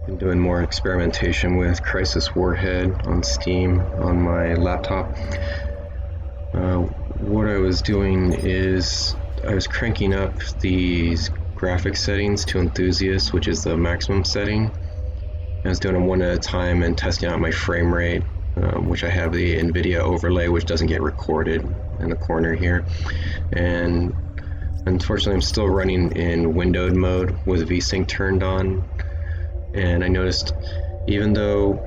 Been doing more experimentation with Crysis Warhead on Steam on my laptop. What I was doing is I was cranking up these graphics settings to enthusiast, which is the maximum setting. I was doing them one at a time and testing out my frame rate, which I have the Nvidia overlay, which doesn't get recorded in the corner here. And unfortunately, I'm still running in windowed mode with VSync turned on. And I noticed, even though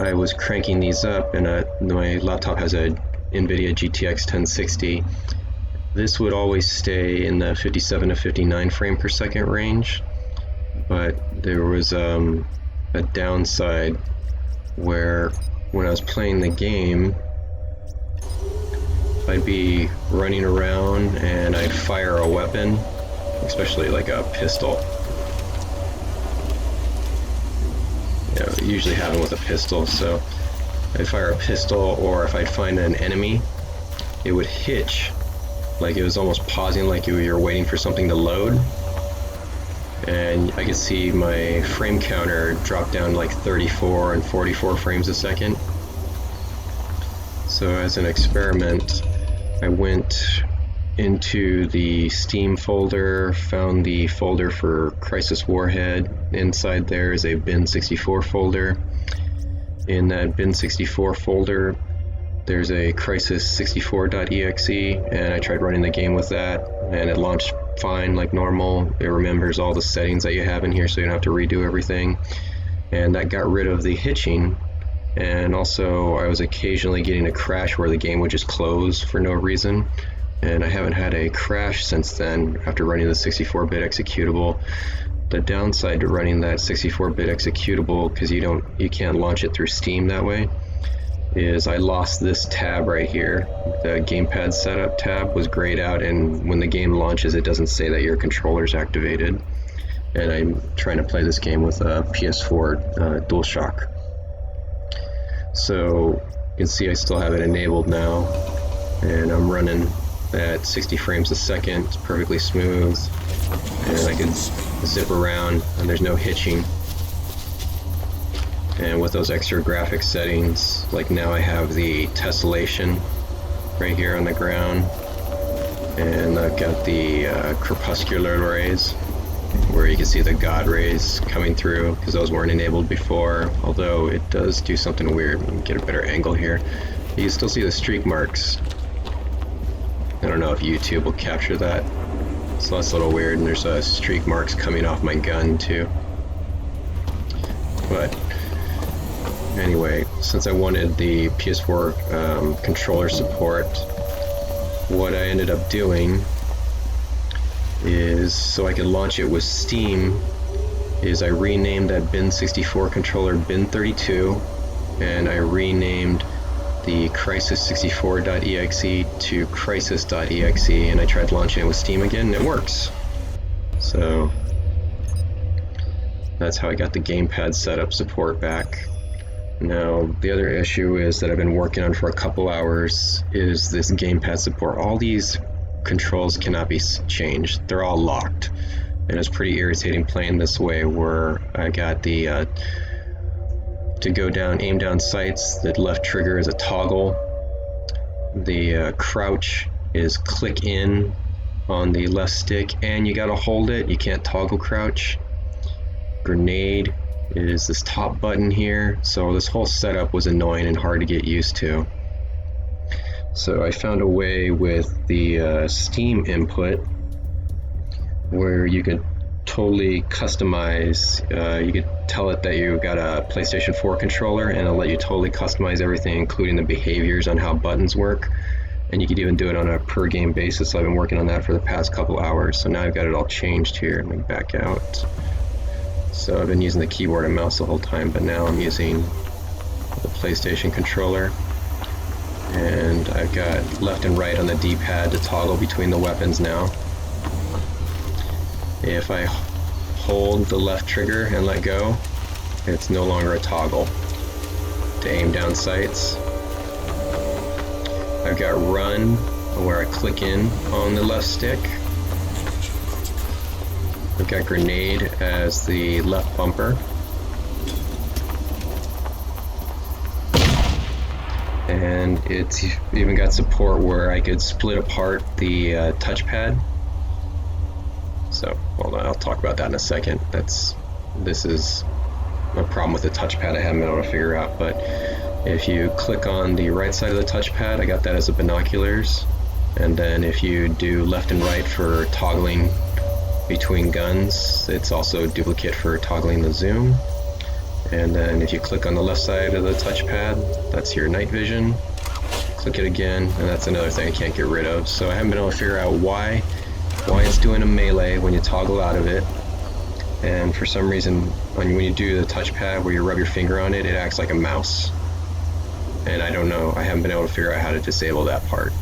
I was cranking these up, and my laptop has a Nvidia GTX 1060, this would always stay in the 57 to 59 frame per second range. But there was a downside where when I was playing the game, I'd be running around and I'd fire a weapon, especially like a pistol. It usually happen with a pistol, so I'd fire a pistol, or if I'd find an enemy, it would hitch, like it was almost pausing, like you were waiting for something to load. And I could see my frame counter drop down like 34 and 44 frames a second. So as an experiment, I went into the Steam folder, found the folder for Crysis Warhead. Inside there is a bin64 folder. In that bin64 folder, there's a Crysis64.exe, and I tried running the game with that, and it launched fine like normal. It remembers all the settings that you have in here, so you don't have to redo everything. And that got rid of the hitching. And also, I was occasionally getting a crash where the game would just close for no reason. And I haven't had a crash since then after running the 64-bit executable. The downside to running that 64-bit executable, because you can't launch it through Steam that way, is I lost this tab right here. The gamepad setup tab was grayed out, and when the game launches, it doesn't say that your controller's activated. And I'm trying to play this game with a PS4 DualShock. So you can see I still have it enabled now, and I'm running at 60 frames a second. It's perfectly smooth, and I can zip around and there's no hitching. And with those extra graphics settings, like now I have the tessellation right here on the ground, and I've got the crepuscular rays, where you can see the God rays coming through, because those weren't enabled before, although it does do something weird. Let me get a better angle here. You can still see the streak marks. I don't know if YouTube will capture that, so that's a little weird, and there's streak marks coming off my gun too. But anyway, since I wanted the PS4 controller support, what I ended up doing is, so I could launch it with Steam, is I renamed that bin64 controller bin32, and I renamed the Crysis64.exe to Crysis.exe, and I tried launching it with Steam again, and it works. So that's how I got the gamepad setup support back. Now, the other issue is that I've been working on for a couple hours is this gamepad support. All these controls cannot be changed. They're all locked. And it's pretty irritating playing this way, where I got the to go down, aim down sights, the left trigger is a toggle. The crouch is click in on the left stick, and you gotta hold it. You can't toggle crouch. Grenade is this top button here. So this whole setup was annoying and hard to get used to. So I found a way with the Steam input where you could totally customize, you could tell it that you got a PlayStation 4 controller, and it'll let you totally customize everything, including the behaviors on how buttons work. And you could even do it on a per game basis. So I've been working on that for the past couple hours. So now I've got it all changed here. Let me back out. So I've been using the keyboard and mouse the whole time, but now I'm using the PlayStation controller. And I've got left and right on the D-pad to toggle between the weapons now. If I hold the left trigger and let go, it's no longer a toggle. To aim down sights, I've got run, where I click in on the left stick. I've got grenade as the left bumper. And it's even got support where I could split apart the touchpad. So hold on, I'll talk about that in a second. This is a problem with the touchpad I haven't been able to figure out. But if you click on the right side of the touchpad, I got that as the binoculars. And then if you do left and right for toggling between guns, it's also a duplicate for toggling the zoom. And then if you click on the left side of the touchpad, that's your night vision. Click it again, and that's another thing I can't get rid of. So I haven't been able to figure out why it's doing a melee when you toggle out of it. And for some reason, when you do the touchpad where you rub your finger on it, it acts like a mouse. And I don't know, I haven't been able to figure out how to disable that part.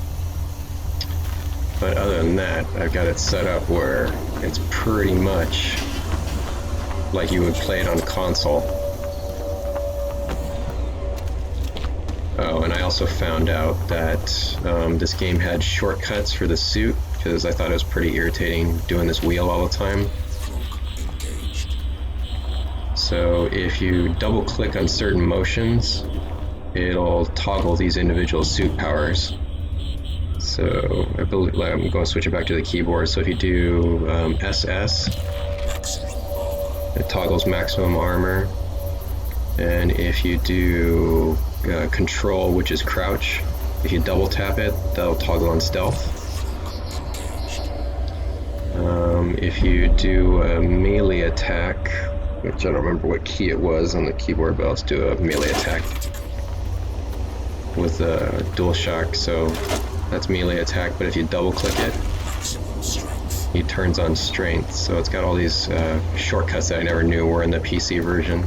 But other than that, I've got it set up where it's pretty much like you would play it on a console. Oh, and I also found out that this game had shortcuts for the suit, because I thought it was pretty irritating doing this wheel all the time. So if you double click on certain motions, it'll toggle these individual suit powers. So I believe I'm going to switch it back to the keyboard. So if you do SS, it toggles maximum armor. And if you do control, which is crouch, if you double tap it, that'll toggle on stealth. If you do a melee attack, which I don't remember what key it was on the keyboard, but let's do a melee attack with a DualShock, so that's melee attack, but if you double click it, it turns on strength. So it's got all these shortcuts that I never knew were in the PC version.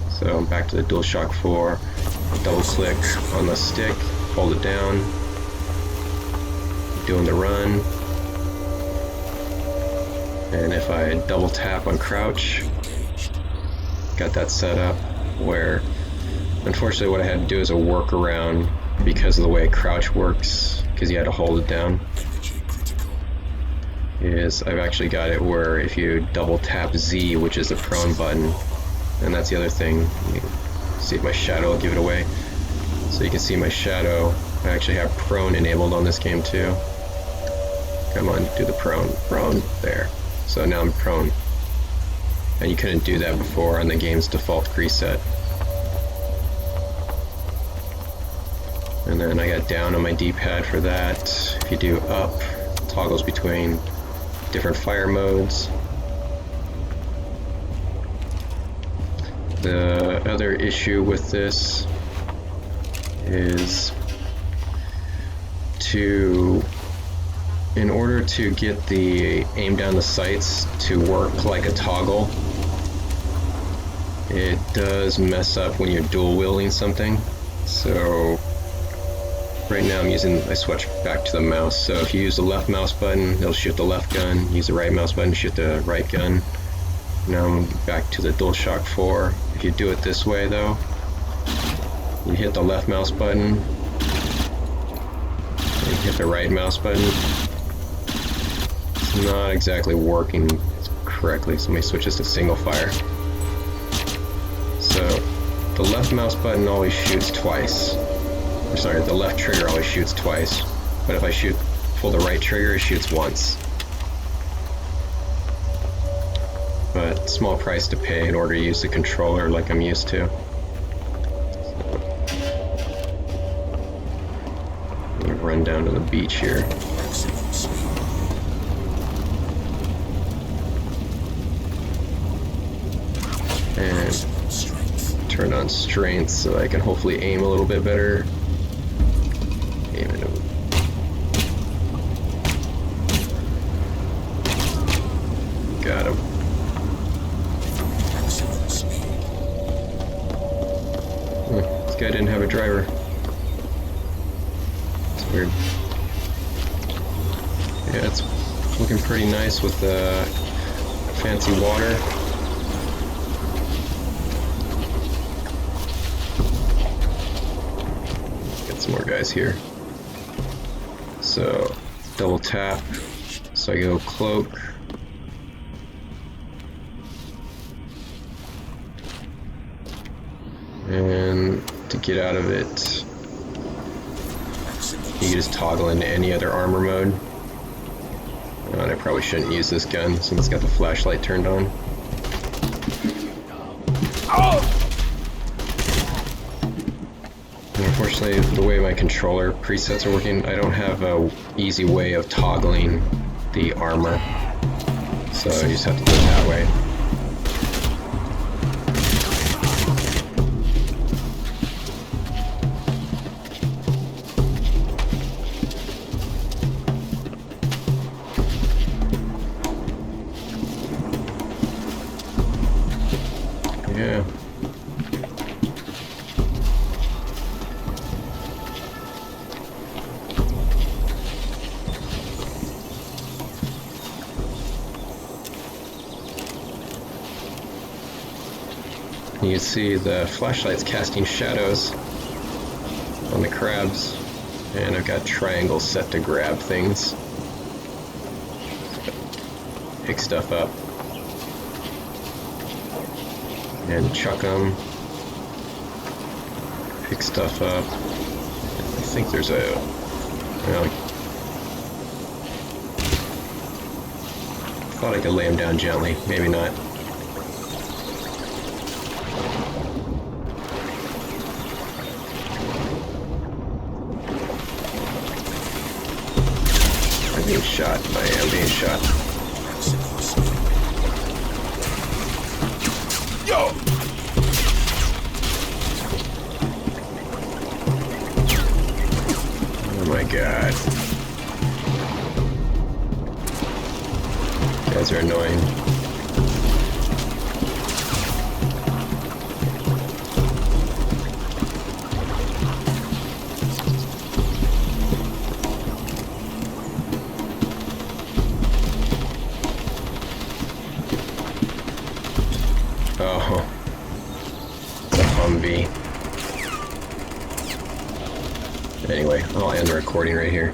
So back to the DualShock4, double click on the stick, hold it down, doing the run, and if I double tap on crouch, got that set up where, unfortunately what I had to do is a workaround because of the way crouch works, because you had to hold it down, is I've actually got it where if you double tap Z, which is the prone button, and that's the other thing, you can see if my shadow will give it away. So you can see my shadow, I actually have prone enabled on this game too. Come on, do the prone, there. So now I'm prone. And you couldn't do that before on the game's default preset. And then I got down on my D-pad for that. If you do up, it toggles between different fire modes. The other issue with this is in order to get the aim down the sights to work like a toggle, it does mess up when you're dual wielding something. So right now I switch back to the mouse. So if you use the left mouse button, it'll shoot the left gun. Use the right mouse button, shoot the right gun. Now I'm back to the DualShock4. If you do it this way though, you hit the left mouse button, and you hit the right mouse button. It's not exactly working correctly, so let me switch this to single fire. So the left mouse button always shoots twice. Or sorry, the left trigger always shoots twice, but if I pull the right trigger, it shoots once. But small price to pay in order to use the controller like I'm used to. I'm gonna run down to the beach here. And turn on strength so I can hopefully aim a little bit better. Aim it. Got him. This guy didn't have a driver. It's weird. Yeah, it's looking pretty nice with the fancy water. Get some more guys here. So, double tap. So I go cloak. And to get out of it, You just toggle into any other armor mode. Oh, and I probably shouldn't use this gun since it's got the flashlight turned on. Unfortunately, the way my controller presets are working, I don't have a easy way of toggling the armor. So I just have to do it that way. Yeah. You can see the flashlight's casting shadows on the crabs, and I've got triangles set to grab things. Pick stuff up and chuck them. Pick stuff up. I think there's a... well, I thought I could lay them down gently, maybe not. I'm being shot. I am being shot. Yo! Oh my god. You guys are annoying. Oh, the Humvee. Anyway, I'll end the recording right here.